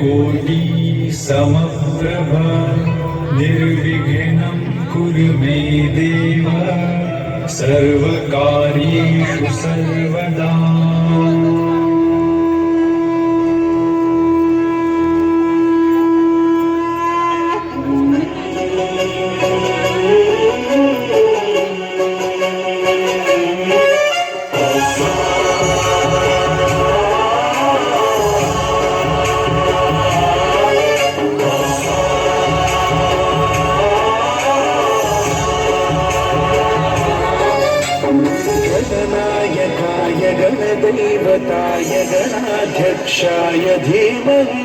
सूर्यकोटि समप्रभ निर्विघ्नं कुरु मे देव सर्वकार्येषु सर्वदा। गणदैवताय गणाध्यक्षाय धीमहि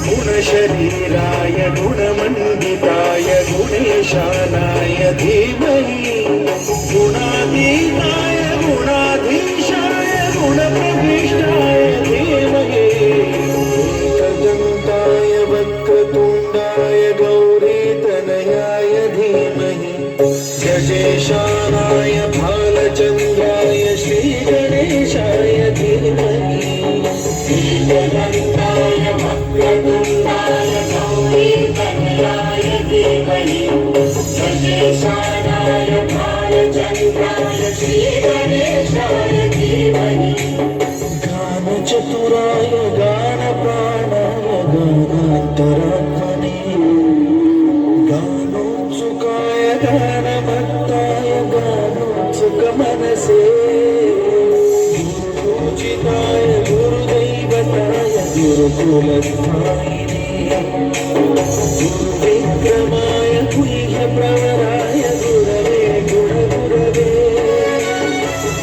गुणशरीराय गुणमण्डिताय गुणेशानाय धीमहि गुणातीताय गुणाधीशाय गुणप्रविष्टाय धीमहि एकदन्ताय वक्रतुण्डाय गौरीतनयाय धीमहि गजेशानाय भालचन्द्राय श्रीगणेशाय धीमहि एकदन्ताय वक्रतुण्डाय गौरीतनयाय धीमहि गजेशानाय भालचन्द्राय श्रीगणेशाय धीमहि गानचतुराय गानप्राणाय गानान्तरात्मने गानोत्सुकाय गानभक्ताय गानोत्सुकमनसे गुरुपूजिताय गुरुदैवताय गुरुकुलस्थायिने गुरुविक्रमाय गुह्यप्रवराय गुरवे गुणगुरवे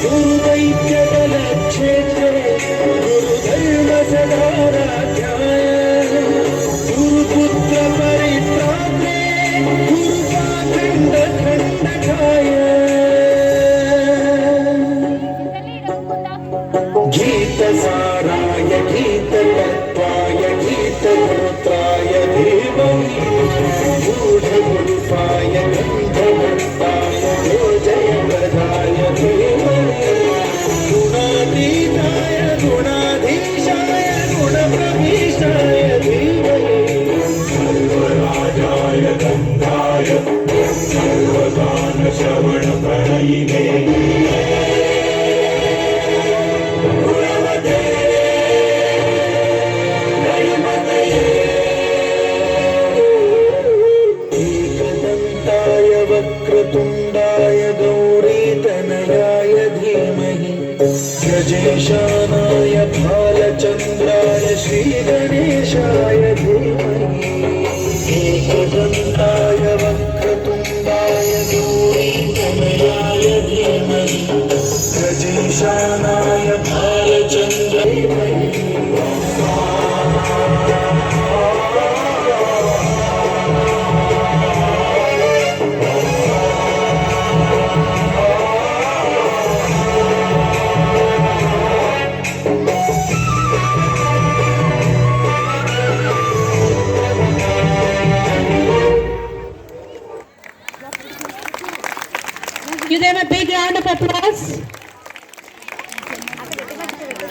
गुरुदैत्यबलक्षेत्रे गुरुधर्मसदाराध्याय गुरुपुत्रपरित्रात्रे गुरुपाखण्डखण्डकाय गीतसाराय गीततत्त्वाय गीतगोत्राय धीमहि गूढगुल्फाय गन्धवन्ताय जयप्रदाय धीमहि गुणातीताय गुणाधीशाय गुणप्रविष्टाय धीमहि सर्वराजाय गन्धाय सर्वगानश्रवणप्रणयिने एकदन्ताय वक्रतुण्डाय गौरीतनयाय धीमहि गजेशानाय भालचन्द्राय श्रीगणेशाय धीमहि एकदन्ताय